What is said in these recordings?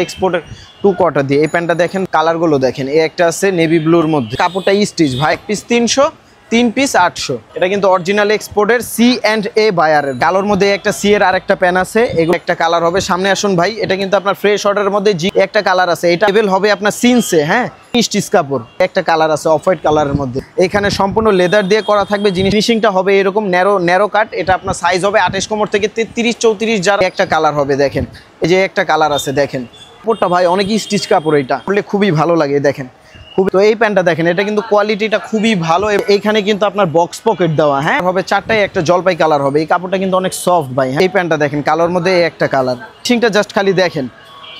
এক্সপোর্টের two quarter দিয়ে এই প্যান্টটা দেখেন, কালারগুলো দেখেন। এই একটা আছে নেভি ব্লুর মধ্যে, কাপড়টা স্টিচ ভাই, এক পিস 300, 3 পিস 800। এটা কিন্তু অরিজিনাল এক্সপোর্টের C&A বায়ারের। কালোর মধ্যে একটা সি এর আরেকটা প্যান আছে, এগুলো একটা কালার হবে। সামনে আসুন ভাই, এটা কিন্তু আপনার ফ্রেশ অর্ডারের মধ্যে জি একটা কালার আছে, এটা লেভেল হবে আপনার সিনসে, হ্যাঁ স্টিচ কাপড়। একটা কালার আছে অফ হোয়াইট কালারের মধ্যে, এখানে সম্পূর্ণ লেদার দিয়ে করা থাকবে। ফিনিশিংটা হবে এরকম ন্যারো কাট। এটা আপনার সাইজ হবে 28 কোমর থেকে 33, 34 যার একটা কালার হবে। দেখেন এই যে একটা কালার আছে, দেখেন কাপড়টা ভাই অনেক স্টিচ কাপড়, এটা পরলে খুবই ভালো লাগে দেখেন খুবই। তো এই প্যান্টটা দেখেন, এটা কিন্তু কোয়ালিটিটা খুবই ভালো। এইখানে কিন্তু আপনার বক্স পকেট দেওয়া, হ্যাঁ হবে 4টায়, একটা জলপাই কালার হবে। এই কাপড়টা কিন্তু অনেক সফট ভাই। এই প্যান্টটা দেখেন, কালোর মধ্যে একটা কালার, ফিনিশিংটা জাস্ট খালি দেখেন,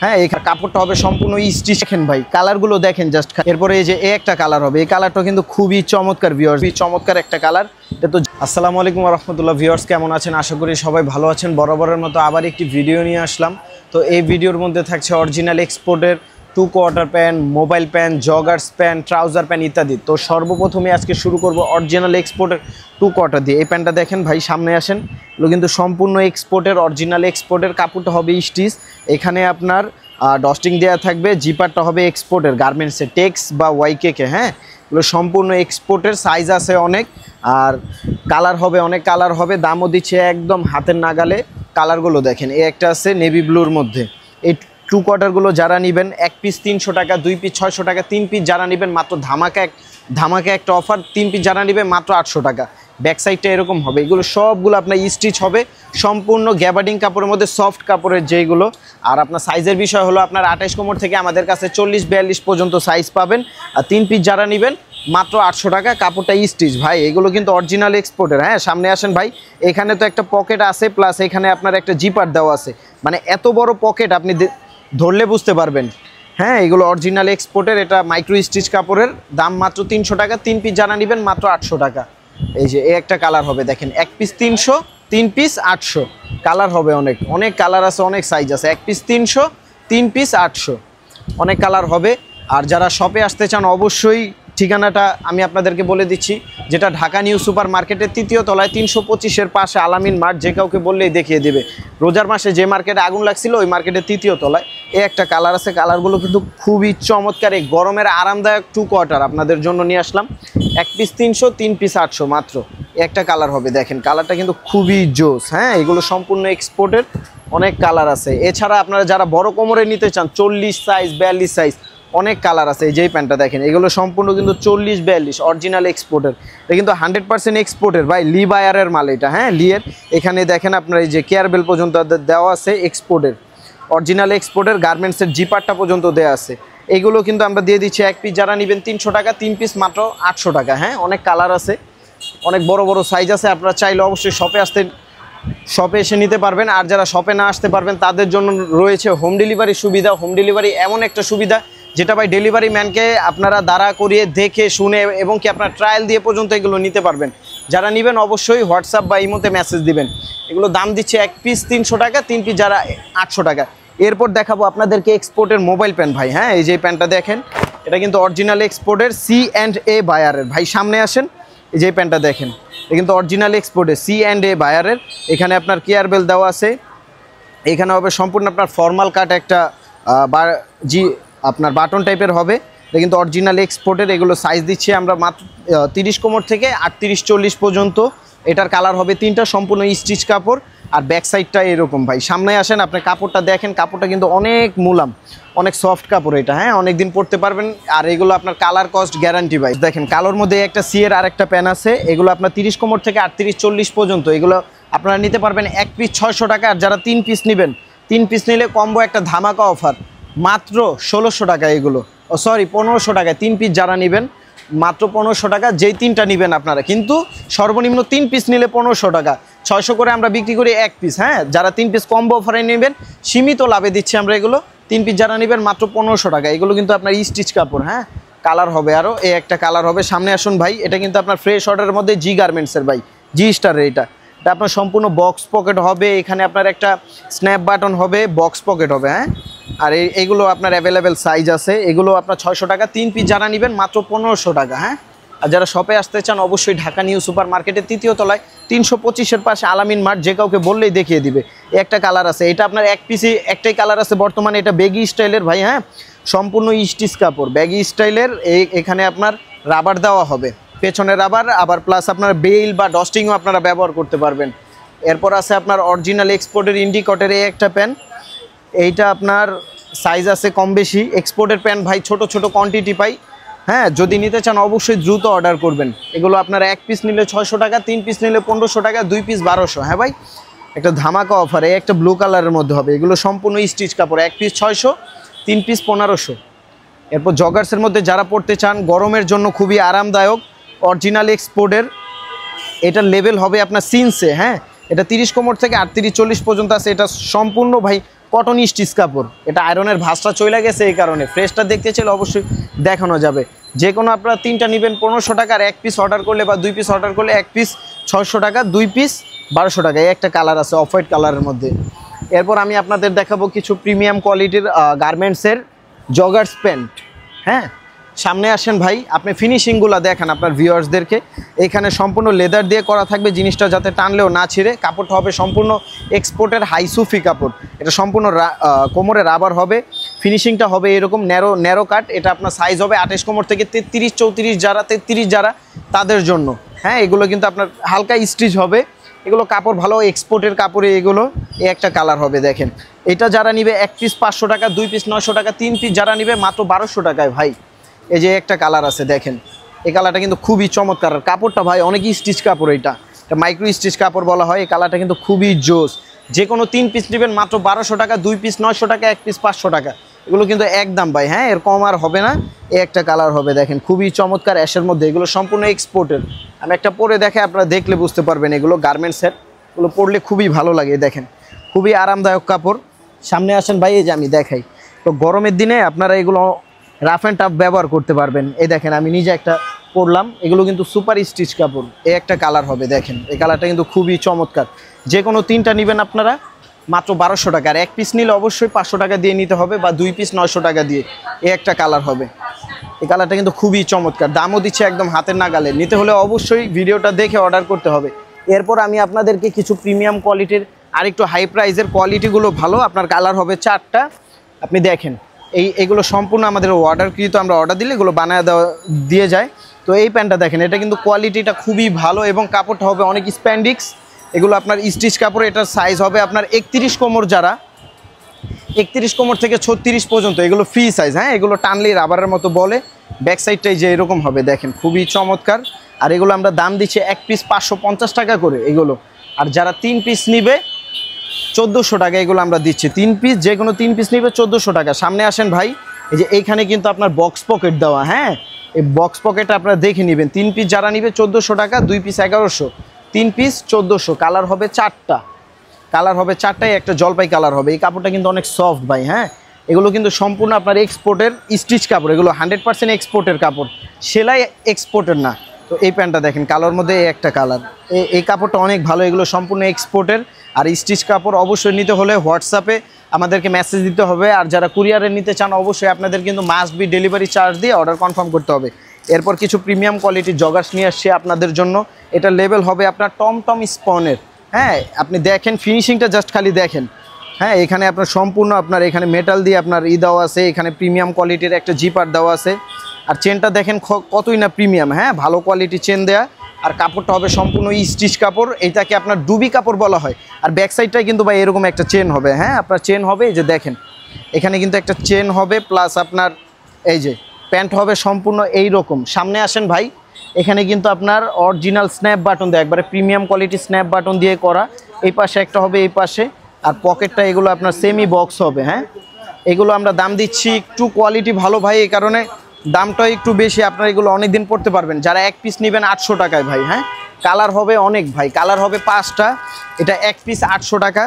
হ্যাঁ এই কাপড়টা হবে সম্পূর্ণ স্টিচ। দেখেন ভাই কালারগুলো দেখেন জাস্ট। এরপরে এই যে একটা কালার হবে, এই কালারটা কিন্তু খুবই চমৎকার ভিউয়ার্স, চমৎকার একটা কালার। এটা তো আসসালামু আলাইকুম ওয়া রাহমাতুল্লাহ। ভিউয়ার্স কেমন আছেন? আশা করি সবাই ভালো আছেন। বরাবরের মতো আবার একটি ভিডিও নিয়ে আসলাম। তো এই ভিডিওর মধ্যে থাকছে অরিজিনাল এক্সপোর্টের two quarter pant, mobile pant, joggers pant, trouser pant ইত্যাদি। তো সর্বপ্রথমে আজকে শুরু করব অরিজিনাল এক্সপোর্টের টু কোয়ার্টার দিয়ে। এই প্যান্টটা দেখেন ভাই, সামনে আসেন, এগুলো কিন্তু সম্পূর্ণ এক্সপোর্টের, অরিজিনাল এক্সপোর্টের। কাপড়টা হবে স্টিচ, এখানে আপনার ডস্টিং দেওয়া থাকবে। জিপারটা হবে এক্সপোর্টের গার্মেন্টসে, টেক্স বা ওয়াইকেকে, হ্যাঁ এগুলো সম্পূর্ণ এক্সপোর্টের। সাইজ আছে অনেক, আর কালার হবে অনেক কালার হবে। দামও দিচ্ছে একদম হাতের নাগালে। কালারগুলো দেখেন, এই একটা আছে নেভি ব্লুর মধ্যে। এই টু কোয়ার্টারগুলো যারা নেবেন, এক পিস 300 টাকা, 2 পিস 600 টাকা, 3 পিস যারা নেবেন মাত্র ধামাকা একটা অফার। 3 পিস যারা নেবেন মাত্র 800 টাকা। ব্যাক সাইডটা এরকম হবে। এগুলো সবগুলো আপনার স্টিচ হবে, সম্পূর্ণ গ্যাবার্ডিং কাপড়ের মধ্যে, সফট কাপড়ের যেগুলো। আর আপনার সাইজের বিষয় হলো আপনার 28 কোমর থেকে আমাদের কাছে 40-42 পর্যন্ত সাইজ পাবেন। আর 3 পিস যারা নেবেন মাত্র 800 টাকা। কাপড়টা স্টিচ ভাই, এগুলো কিন্তু অরিজিনাল এক্সপোর্টের। হ্যাঁ সামনে আসেন ভাই, এখানে তো একটা পকেট আছে, প্লাস এখানে আপনার একটা জিপার দেওয়া আছে। মানে এত বড় পকেট আপনি ধরলে বুঝতে পারবেন। হ্যাঁ এগুলো অরিজিনাল এক্সপোর্টের, এটা মাইক্রো স্টিচ কাপড়ের। দাম মাত্র 300 টাকা। 3 পিস যারা নেবেন মাত্র 800 টাকা। এই যে একটা কালার হবে, দেখেন এক পিস 300, 3 পিস 800। কালার হবে অনেক কালার আছে, অনেক সাইজ আছে। এক পিস 300, 3 পিস 800, অনেক কালার হবে। আর যারা শপে আসতে চান অবশ্যই ঠিকানাটা আমি আপনাদেরকে বলে দিচ্ছি, যেটা ঢাকা নিউ সুপার মার্কেটের 3য় তলায় 325-এর পাশে আলামিন মার্ট। যে কাউকে বললেই দেখিয়ে দেবে। রোজার মাসে যে মার্কেটে আগুন লাগছিল ওই মার্কেটের 3য় তলায়। এই একটা কালার আছে, কালারগুলো কিন্তু খুবই চমৎকার। এই গরমের আরামদায়ক টু কোয়ার্টার আপনাদের জন্য নিয়ে আসলাম। এক পিস 300, 3 পিস 800 মাত্র। একটা কালার হবে, দেখেন কালারটা কিন্তু খুবই জোস। হ্যাঁ এগুলো সম্পূর্ণ এক্সপোর্টের, অনেক কালার আছে। এছাড়া আপনারা যারা বড় কোমরে নিতে চান, 40 সাইজ, 42 সাইজ, অনেক কালার আছে। এই যেই প্যান্টটা দেখেন, এগুলো সম্পূর্ণ কিন্তু 40-42 অরিজিনাল এক্সপোর্টের। এটা কিন্তু 100% এক্সপোর্টের ভাই, লি বায়ারের মাল এটা। হ্যাঁ লিয়ের, এখানে দেখেন আপনার এই যে কেয়ার বেল পর্যন্ত দেওয়া আছে এক্সপোর্টের, অরিজিনাল এক্সপোর্টের। গার্মেন্টসের জিপারটা পর্যন্ত দেওয়া আছে। এগুলো কিন্তু আমরা দিয়ে দিচ্ছি এক পিস যারা নেবেন 300 টাকা, 3 পিস মাত্র 800 টাকা। হ্যাঁ অনেক কালার আছে, অনেক বড় বড় সাইজ আছে। আপনারা চাইলে অবশ্যই শপে এসে নিতে পারবেন। আর যারা শপে না আসতে পারবেন তাদের জন্য রয়েছে হোম ডেলিভারি সুবিধা। হোম ডেলিভারি এমন একটা সুবিধা যেটা ভাই ডেলিভারি ম্যানকে আপনারা দাঁড়া করিয়ে দেখে শুনে এবং কি আপনার ট্রায়াল দিয়ে পর্যন্ত এগুলো নিতে পারবেন। যারা নেবেন অবশ্যই হোয়াটসঅ্যাপ বা ইমোতে মেসেজ দিবেন। এগুলো দাম দিচ্ছে এক পিস 300 টাকা, 3 পিস যারা 800 টাকা। এরপর দেখাবো আপনাদেরকে এক্সপোর্টের মোবাইল প্যান্ট ভাই। হ্যাঁ এই যে প্যান্টটা দেখেন, এটা কিন্তু অরিজিনাল এক্সপোর্টের C&A বায়ারের। ভাই সামনে আসেন, এই যে প্যান্টটা দেখেন, এটা কিন্তু অরিজিনাল এক্সপোর্টের C&A বায়ারের। এখানে আপনার কেয়ার বেল দেওয়া আছে। এখানে হবে সম্পূর্ণ আপনার ফর্মাল কাট একটা আপনার বাটন টাইপের হবে। এটা কিন্তু অরিজিনাল এক্সপোর্টের। এগুলো সাইজ দিচ্ছি আমরা মাত্র 30 কোমর থেকে 38-40 পর্যন্ত। এটার কালার হবে 3টা, সম্পূর্ণ স্টিচ কাপড়। আর ব্যাক সাইডটা এরকম ভাই। সামনে আসেন, আপনি কাপড়টা দেখেন, কাপড়টা কিন্তু অনেক মুলাম, অনেক সফট কাপড় এটা। হ্যাঁ অনেকদিন পরতে পারবেন। আর এগুলো আপনার কালার কস্ট গ্যারান্টি ভাই। দেখেন কালোর মধ্যে একটা সি এর আরেকটা প্যান আছে। এগুলো আপনার 30 কোমর থেকে 38-40 পর্যন্ত। এগুলো আপনারা নিতে পারবেন এক পিস 600 টাকা। আর যারা 3 পিস নেবেন, 3 পিস নিলে কম্বো একটা ধামাকা অফার মাত্র 1600 টাকা। এগুলো 1500 টাকায় 3 পিস যারা নেবেন মাত্র 1500 টাকা। যেই 3টা নেবেন আপনারা, কিন্তু সর্বনিম্ন 3 পিস নিলে 1500 টাকা। 600 করে আমরা বিক্রি করি এক পিস। হ্যাঁ যারা 3 পিস কম্বো অফারে নেবেন সীমিত লাভে দিচ্ছি আমরা এগুলো। 3 পিস যারা নেবেন মাত্র 1500 টাকা। এগুলো কিন্তু আপনার স্টিচ কাপড়। হ্যাঁ কালার হবে আরও, এই একটা কালার হবে। সামনে আসুন ভাই, এটা কিন্তু আপনার ফ্রেশ অর্ডারের মধ্যে জি গার্মেন্টসের ভাই, জি স্টারের। এটা আপনার সম্পূর্ণ বক্স পকেট হবে। এখানে আপনার একটা স্ন্যাপ বাটন হবে, বক্স পকেট হবে। হ্যাঁ আর এইগুলো আপনার অ্যাভেলেবেল সাইজ আছে। এগুলো আপনার 600 টাকা। 3 পিস যারা নেবেন মাত্র 1500 টাকা। হ্যাঁ আর যারা শপে আসতে চান অবশ্যই ঢাকা নিউ সুপার মার্কেটের 3য় তলায় 325-এর পাশে আলামিন মার্ট, যে কাউকে বললেই দেখিয়ে দিবে। একটা কালার আছে, এটা আপনার এক পিসি একটাই কালার আছে বর্তমানে, এটা বেগি স্টাইলের ভাই, হ্যাঁ সম্পূর্ণ স্টিচ কাপড় ব্যাগি স্টাইলের। এখানে আপনার রাবার দেওয়া হবে, পেছনে রাবার, আবার প্লাস আপনার বেইল বা ডস্টিংও আপনারা ব্যবহার করতে পারবেন। এরপর আছে আপনার অরিজিনাল এক্সপোর্টের ইন্ডিকটের এই একটা প্যান্ট, এইটা আপনার সাইজ আছে কম বেশি। এক্সপোর্টের প্যান্ট ভাই ছোট ছোট কোয়ান্টিটি পাই, হ্যাঁ যদি নিতে চান অবশ্যই দ্রুত অর্ডার করবেন। এগুলো আপনার এক পিস নিলে 600 টাকা, 3 পিস নিলে 1500 টাকা, 2 পিস 1200। হ্যাঁ ভাই, একটা ধামাকা অফার, এই একটা ব্লু কালারের মধ্যে হবে। এগুলো সম্পূর্ণ স্টিচ কাপড়, এক পিস 600, 3 পিস 1500। এরপর জগার্সের মধ্যে যারা পড়তে চান, গরমের জন্য খুবই আরামদায়ক, অরিজিনাল এক্সপোর্টের, এটার লেভেল হবে আপনার সিনসে, হ্যাঁ এটা 30 কোমর থেকে 38-40 পর্যন্ত আছে। এটা সম্পূর্ণ ভাই কটন স্টিচ কাপড়, এটা আয়রনের ভাঁজটা চলে গেছে, এই কারণে ফ্রেশটা দেখতে চাইলে অবশ্যই দেখানো যাবে। যে কোনো আপনারা 3টা নেবেন 1500 টাকার, এক পিস অর্ডার করলে বা 2 পিস অর্ডার করলে এক পিস 600 টাকা, 2 পিস 1200 টাকা। এই একটা কালার আছে অফ হোয়াইট কালারের মধ্যে। এরপর আমি আপনাদের দেখাবো কিছু প্রিমিয়াম কোয়ালিটির গার্মেন্টসের জগার্স প্যান্ট। হ্যাঁ সামনে আসেন ভাই, আপনি ফিনিশিংগুলো দেখান আপনার ভিউয়ার্সদেরকে। এখানে সম্পূর্ণ লেদার দিয়ে করা থাকবে, জিনিসটা যাতে টানলেও না ছিঁড়ে। কাপড়টা হবে সম্পূর্ণ এক্সপোর্টের হাই সুফি কাপড়, এটা সম্পূর্ণ কোমরে রাবার হবে। ফিনিশিংটা হবে এরকম ন্যারো কাট, এটা আপনার সাইজ হবে 28 কোমর থেকে 33-34 যারা, 33 যারা তাদের জন্য। হ্যাঁ এগুলো কিন্তু আপনার হালকা স্টিচ হবে, এগুলো কাপড় ভালো এক্সপোর্টের কাপড়ে। এগুলো এই একটা কালার হবে দেখেন, এটা যারা নিবে এক পিস 500 টাকা, 2 পিস 900 টাকা, 3 পিস যারা নিবে মাত্র 1200 টাকায় ভাই। এই যে একটা কালার আছে দেখেন, এই কালারটা কিন্তু খুবই চমৎকার। কাপড়টা ভাই অনেক স্টিচ কাপড়, এটা মাইক্রো স্টিচ কাপড় বলা হয়। এই কালারটা কিন্তু খুবই জোস। যে কোনো 3 পিস নেবেন মাত্র 1200 টাকা, 2 পিস 900 টাকা, 1 পিস 500 টাকা। এগুলো কিন্তু একদম ভাই, হ্যাঁ এর কম আর হবে না। এই একটা কালার হবে দেখেন, খুবই চমৎকার অ্যাশের মধ্যে, এগুলো সম্পূর্ণ এক্সপোর্টের। আমি একটা পরে দেখে আপনারা দেখলে বুঝতে পারবেন, এগুলো গার্মেন্টসের, এগুলো পরলে খুবই ভালো লাগে। দেখেন খুবই আরামদায়ক কাপড়। সামনে আসেন ভাই, এই যে আমি দেখাই। তো গরমের দিনে আপনারা এগুলো রাফ অ্যান্ড টাফ ব্যবহার করতে পারবেন। এই দেখেন আমি নিজে একটা পরলাম, এগুলো কিন্তু সুপার স্টিচ কাপড়। এই একটা কালার হবে দেখেন, এই কালারটা কিন্তু খুবই চমৎকার। যে কোনো 3টা নেবেন আপনারা মাত্র 1200 টাকা, আর এক পিস নিলে অবশ্যই 500 টাকা দিয়ে নিতে হবে, বা 2 পিস 900 টাকা দিয়ে। এই একটা কালার হবে, এই কালারটা কিন্তু খুবই চমৎকার, দামও দিচ্ছে একদম হাতের নাগালে। নিতে হলে অবশ্যই ভিডিওটা দেখে অর্ডার করতে হবে। এরপর আমি আপনাদেরকে কিছু প্রিমিয়াম কোয়ালিটির আর একটু হাই প্রাইসের কোয়ালিটিগুলো ভালো, আপনার কালার হবে 4টা। আপনি দেখেন এইগুলো সম্পূর্ণ আমাদের অর্ডারকৃত, আমরা অর্ডার দিলে এগুলো বানায় দিয়ে যায়। তো এই প্যান্টটা দেখেন, এটা কিন্তু কোয়ালিটিটা খুবই ভালো এবং কাপড়টা হবে অনেক স্প্যান্ডিক্স। এগুলো আপনার স্টিচ কাপড়, এটার সাইজ হবে আপনার 31 কোমর, যারা 31 কোমর থেকে 36 পর্যন্ত, এগুলো ফ্রি সাইজ। হ্যাঁ এগুলো টানলেই রাবারের মতো বলে। ব্যাক সাইডটাই যে এরকম হবে দেখেন, খুবই চমৎকার। আর এগুলো আমরা দাম দিচ্ছি এক পিস 550 টাকা করে এগুলো। আর যারা 3 পিস নিবে 1400 টাকা এগুলো আমরা দিচ্ছি। 3 পিস, যে কোনো 3 পিস নিবে 1400 টাকা। সামনে আসেন ভাই, এই যে এইখানে কিন্তু আপনার বক্স পকেট দেওয়া, হ্যাঁ এই বক্স পকেটটা আপনারা দেখে নেবেন। 3 পিস যারা নিবে 1400 টাকা, 2 পিস 1100, 3 পিস 1400। কালার হবে 4টা, কালার হবে 4টায়, একটা জলপাই কালার হবে। এই কাপড়টা কিন্তু অনেক সফট ভাই, হ্যাঁ এগুলো কিন্তু সম্পূর্ণ আপনার এক্সপোর্টের স্টিচ কাপড়, এগুলো 100% এক্সপোর্টের কাপড়, সেলাই এক্সপোর্টের না। তো এই প্যান্টটা দেখেন, কালার মধ্যে একটা কালার, এই কাপড়টা অনেক ভালো, এগুলো সম্পূর্ণ এক্সপোর্টের। আর স্টিচ কাপড় অবশ্যই নিতে হলে হোয়াটসঅ্যাপে আমাদেরকে মেসেজ দিতে হবে। আর যারা কুরিয়ারে নিতে চান অবশ্যই আপনাদের কিন্তু মাস্ট বি ডেলিভারি চার্জ দিয়ে অর্ডার কনফার্ম করতে হবে। এরপর কিছু প্রিমিয়াম কোয়ালিটির জগার্স নিয়ে আসছে আপনাদের জন্য। এটা লেভেল হবে আপনার টমটম স্পনের। হ্যাঁ আপনি দেখেন ফিনিশিংটা, জাস্ট খালি দেখেন। হ্যাঁ এখানে আপনার সম্পূর্ণ আপনার এখানে মেটাল দিয়ে আপনার দেওয়া আছে, এখানে প্রিমিয়াম কোয়ালিটির একটা জিপার দেওয়া আছে। আর চেনটা দেখেন কতই না প্রিমিয়াম, হ্যাঁ ভালো কোয়ালিটি চেন দেয়া। আর কাপড়টা হবে সম্পূর্ণ স্টিচ কাপড়, এইটাকে আপনার ডুবি কাপড় বলা হয়। আর ব্যাক সাইডটাই কিন্তু ভাই এরকম একটা চেন হবে, হ্যাঁ আপনার চেন হবে, এই যে দেখেন এখানে কিন্তু একটা চেন হবে, প্লাস আপনার এই যে প্যান্ট হবে সম্পূর্ণ এই রকম। সামনে আসেন ভাই, এখানে কিন্তু আপনার অরিজিনাল স্ন্যাপ বাটন দেয়, একবারে প্রিমিয়াম কোয়ালিটি স্ন্যাপ বাটন দিয়ে করা। এই পাশে একটা হবে, এই পাশে। আর পকেটটা এগুলো আপনার সেমি বক্স হবে। হ্যাঁ এগুলো আমরা দাম দিচ্ছি একটু কোয়ালিটি ভালো ভাই, এই কারণে দামটা একটু বেশি। আপনারা এগুলো অনেক দিন পড়তে পারবেন। যারা এক পিস নেবেন 800 টাকায় ভাই। হ্যাঁ কালার হবে অনেক ভাই, কালার হবে 5টা। এটা এক পিস 800 টাকা,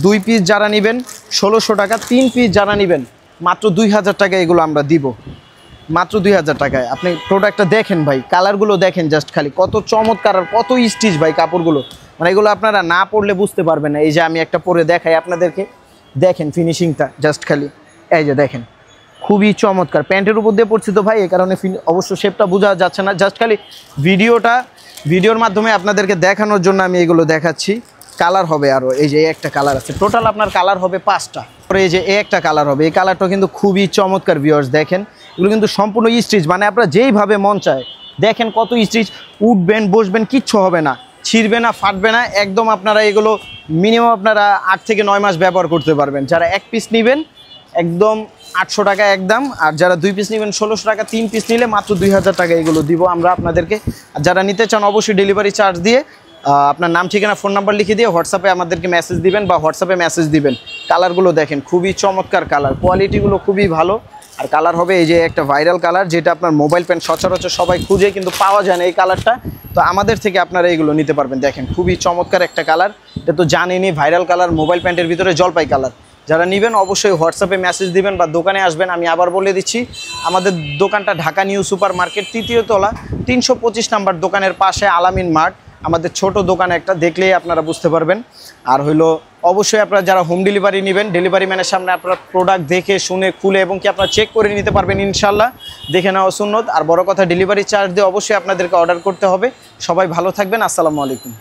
2 পিস যারা নেবেন 1600 টাকা, 3 পিস যারা নেবেন মাত্র 2000 টাকা এগুলো আমরা দিব, মাত্র 2000 টাকায়। আপনি প্রোডাক্টটা দেখেন ভাই, কালারগুলো দেখেন জাস্ট খালি, কত চমৎকার আর কত স্টিচ ভাই কাপড়গুলো, মানে এগুলো আপনারা না পরলে বুঝতে পারবেন না। এই যে আমি একটা পরে দেখাই আপনাদেরকে, দেখেন ফিনিশিংটা জাস্ট খালি, এই যে দেখেন খুবই চমৎকার। প্যান্টের উপর দিয়ে পড়ছি তো ভাই, এই কারণে অবশ্য শেপটা বোঝা যাচ্ছে না, জাস্ট খালি ভিডিওর মাধ্যমে আপনাদেরকে দেখানোর জন্য আমি এগুলো দেখাচ্ছি। কালার হবে আরও, এই যে একটা কালার আছে, টোটাল আপনার কালার হবে 5টা। এই যে একটা কালার হবে, এই কালারটা কিন্তু খুবই চমৎকার ভিউয়ার্স। দেখেন এগুলো কিন্তু সম্পূর্ণ স্টিচ, মানে আপনারা যেইভাবে মন চায় দেখেন কত স্টিচ, উঠবেন বসবেন কিচ্ছু হবে না, ছিঁড়বে না ফাটবে না একদম। আপনারা এগুলো মিনিমাম আপনারা 8 থেকে 9 মাস ব্যবহার করতে পারবেন। যারা 1 পিস নেবেন একদম 800 টাকা একদম, আর যারা 2 পিস নেবেন 1600 টাকা, 3 পিস নিলে মাত্র 2000 টাকা এগুলো দিব আমরা আপনাদেরকে। আর যারা নিতে চান অবশ্যই ডেলিভারি চার্জ দিয়ে আপনার নাম ঠিকানা ফোন নাম্বার লিখে দিয়ে হোয়াটসঅ্যাপে আমাদেরকে মেসেজ দিবেন বা হোয়াটসঅ্যাপে মেসেজ দিবেন। কালারগুলো দেখেন খুবই চমৎকার কালার, কোয়ালিটিগুলো খুবই ভালো। আর কালার হবে এই যে একটা ভাইরাল কালার, যেটা আপনার মোবাইল প্যান্ট সচরাচর সবাই খুঁজে কিন্তু পাওয়া যায় না এই কালারটা, তো আমাদের থেকে আপনারা এগুলো নিতে পারবেন। দেখেন খুবই চমৎকার একটা কালার, এটা তো জানেনই ভাইরাল কালার, মোবাইল প্যান্টের ভিতরে জলপাই কালার। যারা নেবেন অবশ্যই হোয়াটসঅ্যাপে মেসেজ দিবেন বা দোকানে আসবেন। আমি আবার বলে দিচ্ছি, আমাদের দোকানটা ঢাকা নিউ সুপার মার্কেট 3য় তলা 325 নাম্বার দোকানের পাশে আলামিন মার্ট, আমাদের ছোট দোকান একটা, দেখলেই আপনারা বুঝতে পারবেন। আর হইলো অবশ্যই আপনারা যারা হোম ডেলিভারি নেবেন, ডেলিভারি ম্যানের সামনে আপনারা প্রোডাক্ট দেখে শুনে খুলে এবং কি আপনারা চেক করে নিতে পারবেন ইনশাল্লাহ, দেখে নেওয়া সুন্নত। আর বড় কথা ডেলিভারি চার্জ দিয়ে অবশ্যই আপনাদেরকে অর্ডার করতে হবে। সবাই ভালো থাকবেন, আসসালামু আলাইকুম।